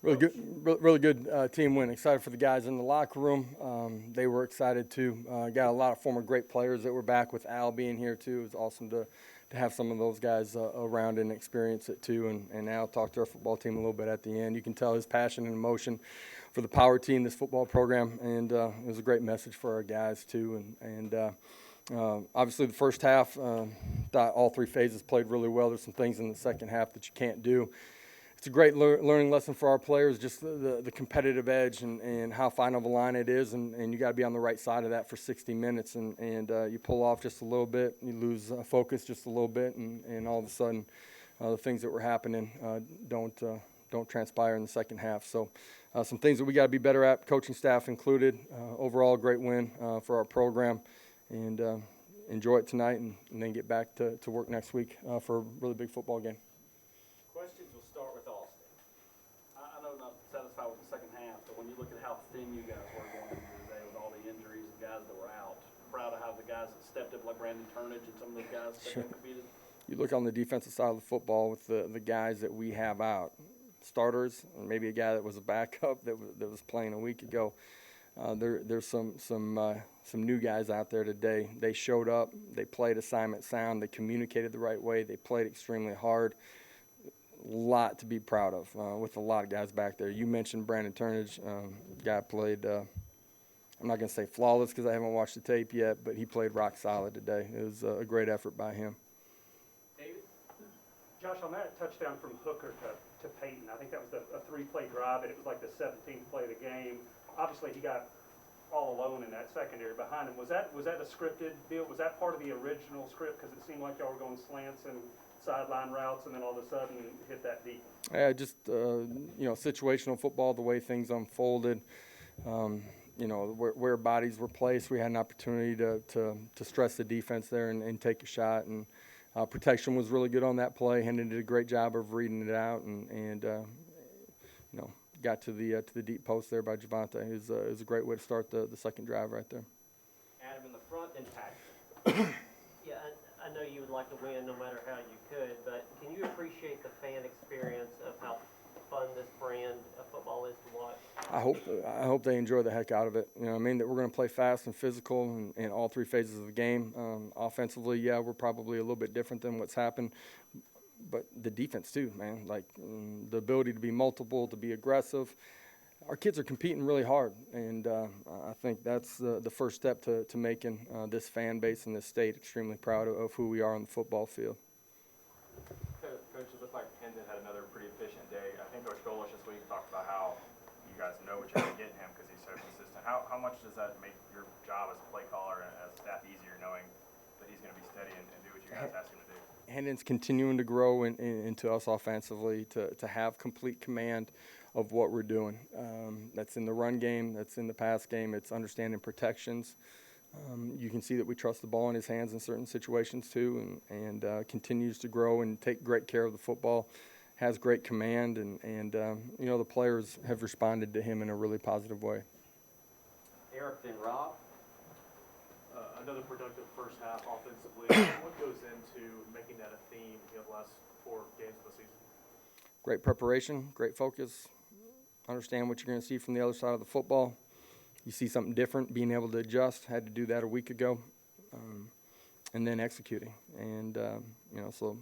Really good team win. Excited for the guys in the locker room. They were excited too. Got a lot of former great players that were back with Al being here too. It was awesome to have some of those guys around and experience it too. And Al talked to our football team a little bit at the end. You can tell his passion and emotion for the power team, this football program, and it was a great message for our guys too. Obviously the first half, thought all three phases played really well. There's some things in the second half that you can't do. It's a great learning lesson for our players, just the competitive edge and how fine of a line it is, and you got to be on the right side of that for 60 minutes, and you pull off just a little bit, you lose focus just a little bit, and all of a sudden the things that were happening don't transpire in the second half. So some things that we got to be better at, coaching staff included. Overall, great win for our program, and enjoy it tonight, and then get back to work next week for a really big football game. Questions will start with Austin. I know not satisfied with the second half, but when you look at how thin you guys were going into today with all the injuries and guys that were out, proud of how the guys that stepped up, like Brandon Turnage and some of those guys that competed. You look on the defensive side of the football with the guys that we have out, starters, and maybe a guy that was a backup that was playing a week ago. There's some new guys out there today. They showed up. They played assignment sound. They communicated the right way. They played extremely hard. A lot to be proud of with a lot of guys back there. You mentioned Brandon Turnage. Guy played, I'm not going to say flawless because I haven't watched the tape yet, but he played rock solid today. It was a great effort by him. David? Josh, on that touchdown from Hooker to Peyton, I think that was a three-play drive, and it was like the 17th play of the game. Obviously, he got all alone in that secondary behind him. Was that a scripted deal? Was that part of the original script? Because it seemed like y'all were going slants and sideline routes, and then all of a sudden hit that deep. Yeah, just situational football, the way things unfolded. Where bodies were placed, we had an opportunity to stress the defense there and take a shot. And protection was really good on that play. Hendon did a great job of reading it out and got to the deep post there by Javante. It was a great way to start the second drive right there. Adam in the front, then Patrick. Yeah, I know you would like to win no matter how you could, but can you appreciate the fan experience of how fun this brand of football is to watch? I hope they enjoy the heck out of it. You know what I mean? That we're going to play fast and physical in all three phases of the game. Offensively, yeah, we're probably a little bit different than what's happened. But the defense too, man, the ability to be multiple, to be aggressive. Our kids are competing really hard, and I think that's the first step to making this fan base in this state extremely proud of who we are on the football field. Coach, it looked like Hendon had another pretty efficient day. I think Coach Golish this week talked about how you guys know what you're going to get in him because he's so consistent. How much does that make your job as a play caller and as staff easier knowing that he's going to be steady and do what you guys ask him to do? Hendon's continuing to grow into us offensively to have complete command of what we're doing. That's in the run game, that's in the pass game, it's understanding protections. You can see that we trust the ball in his hands in certain situations too, and continues to grow and take great care of the football, has great command, and the players have responded to him in a really positive way. Eric, then Rob. Another productive first half offensively. What goes into making that a theme the last 4 games of the season? Great preparation, great focus, understand what you're going to see from the other side of the football. You see something different, being able to adjust. Had to do that a week ago, and then executing. And so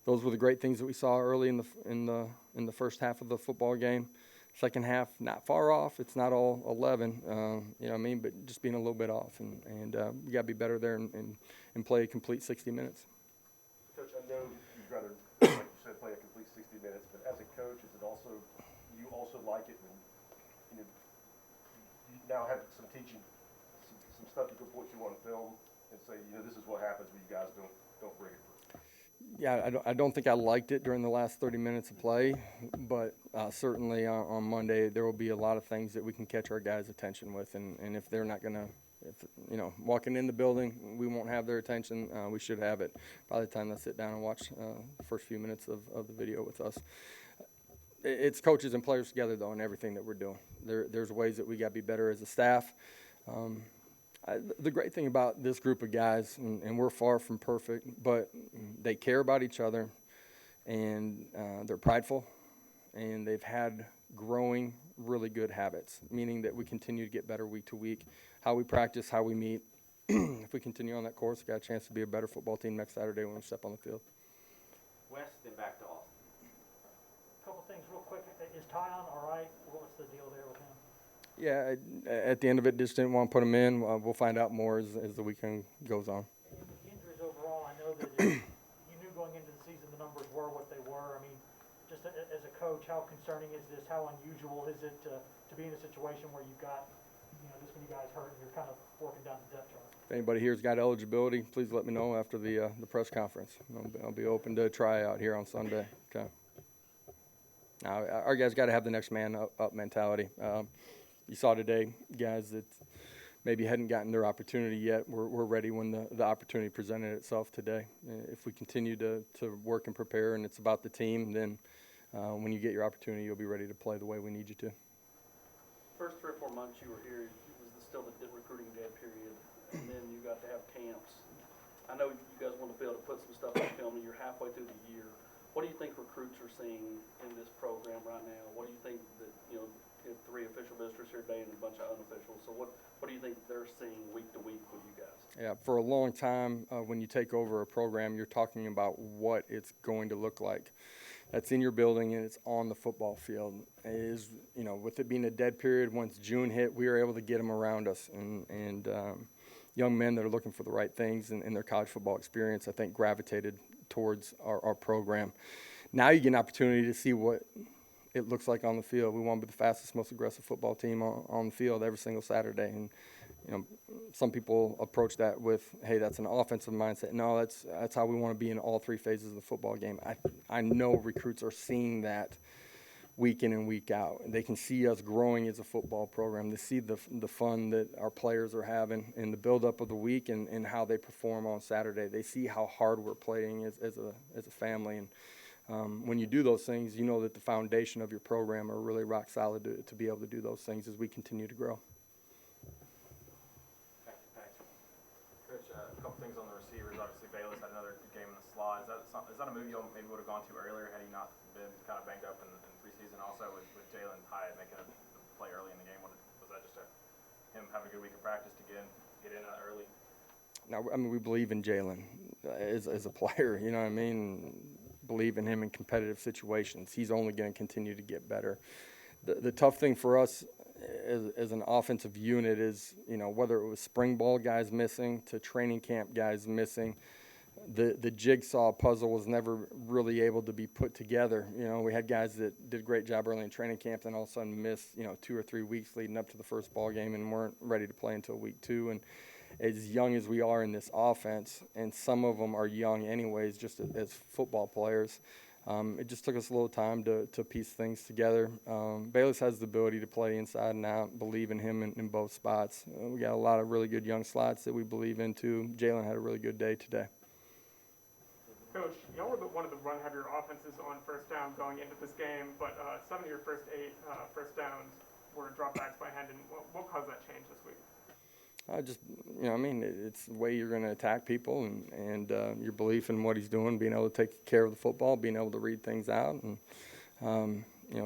those were the great things that we saw early in the first half of the football game. Second half, not far off. It's not all 11, but just being a little bit off. And we got to be better there and play a complete 60 minutes. Coach, I know you'd rather, like you said, play a complete 60 minutes, but as a coach, is it also, you also like it when, you now have some teaching, some stuff you can put you on film and say, this is what happens when you guys don't bring it through. Yeah, I don't think I liked it during the last 30 minutes of play, but certainly on Monday there will be a lot of things that we can catch our guys' attention with, and if they're not going to, walking in the building, we won't have their attention. We should have it by the time they sit down and watch the first few minutes of the video with us. It's coaches and players together, though, in everything that we're doing. There's ways that we got to be better as a staff. The great thing about this group of guys, and we're far from perfect, but they care about each other, and they're prideful, and they've had growing really good habits, meaning that we continue to get better week to week. How we practice, how we meet. If we continue on that course, we got a chance to be a better football team next Saturday when we step on the field. West, then back to Austin. Couple things real quick. Is Tyon all right? What's the deal there with him? Yeah, at the end of it, just didn't want to put him in. We'll find out more as the weekend goes on. And with the injuries overall, I know that you knew going into the season the numbers were what they were. I mean, just as a coach, how concerning is this? How unusual is it to be in a situation where you've got, this many guys hurt and you're kind of working down the depth chart? If anybody here's got eligibility, please let me know after the press conference. I'll be open to try out here on Sunday. Okay. Now, our guys got to have the next man up mentality. You saw today, guys that maybe hadn't gotten their opportunity yet. We're ready when the opportunity presented itself today. If we continue to work and prepare and it's about the team, then when you get your opportunity, you'll be ready to play the way we need you to. First 3 or 4 months you were here, it was still the recruiting dead period, and then you got to have camps. I know you guys want to be able to put some stuff on film, and you're halfway through the year. What do you think recruits are seeing in this program right now? What do you think that, you have 3 official visitors here today and a bunch of unofficials. So what do you think they're seeing week to week with you guys? Yeah, for a long time, when you take over a program, you're talking about what it's going to look like. That's in your building and it's on the football field. It is, with it being a dead period, once June hit, we were able to get them around us. And young men that are looking for the right things in their college football experience, I think, gravitated towards our program. Now you get an opportunity to see what it looks like on the field. We want to be the fastest, most aggressive football team on the field every single Saturday. And some people approach that with, hey, that's an offensive mindset. No, that's how we want to be in all 3 phases of the football game. I know recruits are seeing that week in and week out. They can see us growing as a football program. They see the fun that our players are having in the build-up of the week and how they perform on Saturday. They see how hard we're playing as a family. And when you do those things, you know that the foundation of your program are really rock solid to be able to do those things as we continue to grow. Coach, a couple things on the receivers. Obviously, Bayless had another good game in the slot. Is that a move you maybe would have gone to earlier had he not been kind of banged up in preseason? Also, with Jalen Hyatt making a play early in the game, was that just him having a good week of practice to get in early? Now, we believe in Jalen as a player. You know what I mean? Believe in him in competitive situations. He's only going to continue to get better. The tough thing for us as an offensive unit is, whether it was spring ball guys missing to training camp guys missing, the jigsaw puzzle was never really able to be put together. We had guys that did a great job early in training camp, then all of a sudden missed, 2 or 3 weeks leading up to the first ball game and weren't ready to play until week 2. And as young as we are in this offense, and some of them are young anyways, just as football players, it just took us a little time to piece things together. Bayless has the ability to play inside and out, believe in him in both spots. We got a lot of really good young slots that we believe in too. Jalen had a really good day today. Coach, y'all were one of the run-heavier offenses on first down going into this game, but 7 of your first 8 first downs were dropbacks by Hendon. What caused that change this week? It's the way you're going to attack people and your belief in what he's doing, being able to take care of the football, being able to read things out. And,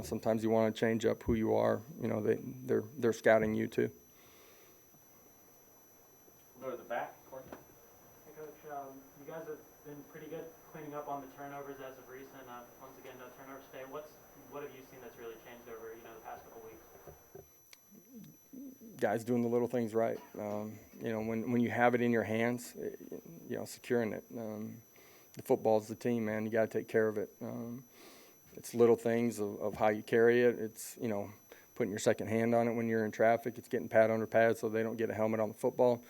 sometimes you want to change up who you are. They're scouting you too. We'll go to the back, Courtney. Hey, Coach, you guys have been pretty good cleaning up on the turnovers as of recent. Once again, no turnovers today. What have you seen that's really changed over, the past couple weeks? Guys doing the little things right. When you have it in your hands, securing it. The football's the team, man. You got to take care of it. It's little things of how you carry it. It's, putting your second hand on it when you're in traffic. It's getting pad under pad so they don't get a helmet on the football.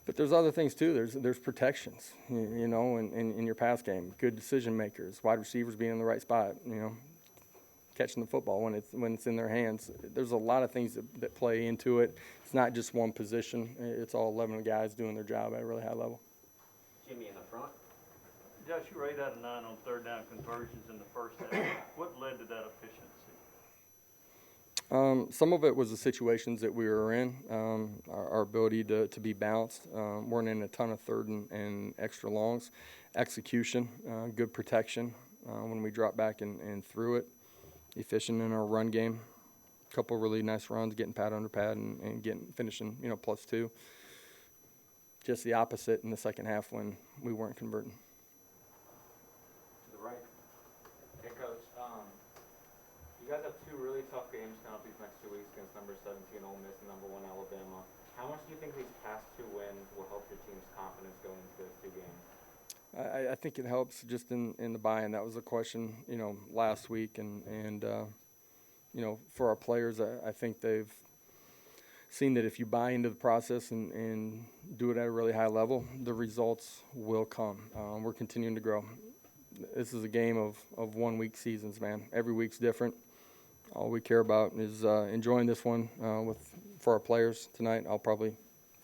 But there's other things too. There's protections, in your pass game. Good decision makers, wide receivers being in the right spot, catching the football when it's in their hands. There's a lot of things that play into it. It's not just one position. It's all 11 guys doing their job at a really high level. Jimmy in the front. Josh, you were 8 out of 9 on third down conversions in the first half. What led to that efficiency? Some of it was the situations that we were in, our ability to be balanced. Weren't in a ton of third and extra longs. Execution, good protection when we dropped back and threw it. efficient in our run game. A couple really nice runs, getting pad under pad and finishing, +2. Just the opposite in the second half when we weren't converting. To the right. Hey, Coach. You guys have two really tough games coming up these next 2 weeks against number 17 Ole Miss and number 1 Alabama. How much do you think these past 2 wins will help your team's confidence going into those 2 games? I think it helps just in the buy-in. That was a question, last week, and for our players, I think they've seen that if you buy into the process and do it at a really high level, the results will come. We're continuing to grow. This is a game of 1 week seasons, man. Every week's different. All we care about is enjoying this one for our players tonight. I'll probably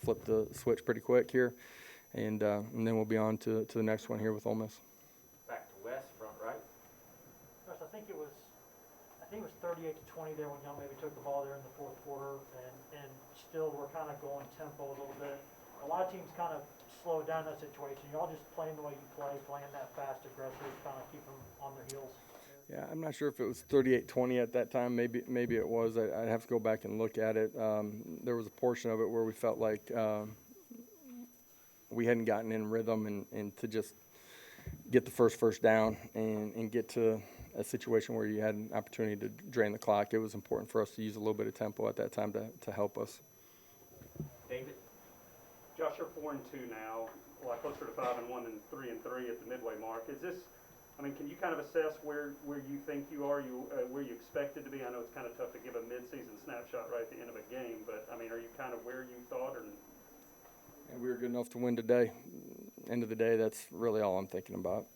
flip the switch pretty quick here, and then we'll be on to the next one here with Ole Miss. Back to West, front right. Coach, I think it was 38-20 there when y'all maybe took the ball there in the fourth quarter, and still we're kind of going tempo a little bit. A lot of teams kind of slow down that situation. Y'all just playing the way you play, playing that fast, aggressive, kind of keep them on their heels. Yeah, I'm not sure if it was 38-20 at that time. Maybe it was. I'd have to go back and look at it. There was a portion of it where we felt like we hadn't gotten in rhythm and to just get the first down and get to a situation where you had an opportunity to drain the clock. It was important for us to use a little bit of tempo at that time to help us. David. Josh, you're 4-2 now, a lot closer to 5-1 than 3-3 at the midway mark. Is this, can you kind of assess where you think you are, where you expected to be? I know it's kind of tough to give a mid-season snapshot right at the end of a game, but are you kind of where you thought? And we were good enough to win today. End of the day, that's really all I'm thinking about.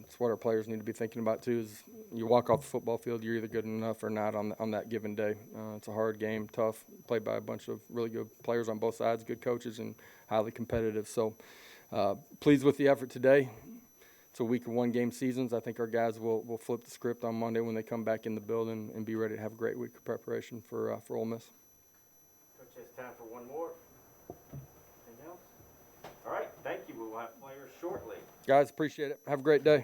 It's what our players need to be thinking about too. Is you walk off the football field, you're either good enough or not on that given day. It's a hard game, tough, played by a bunch of really good players on both sides, good coaches, and highly competitive. So, pleased with the effort today. It's a week of 1 game seasons. I think our guys will flip the script on Monday when they come back in the building and be ready to have a great week of preparation for Ole Miss. Coach, it's time for one more. Anything else? All right, thank you. We will have players shortly. Guys, appreciate it. Have a great day.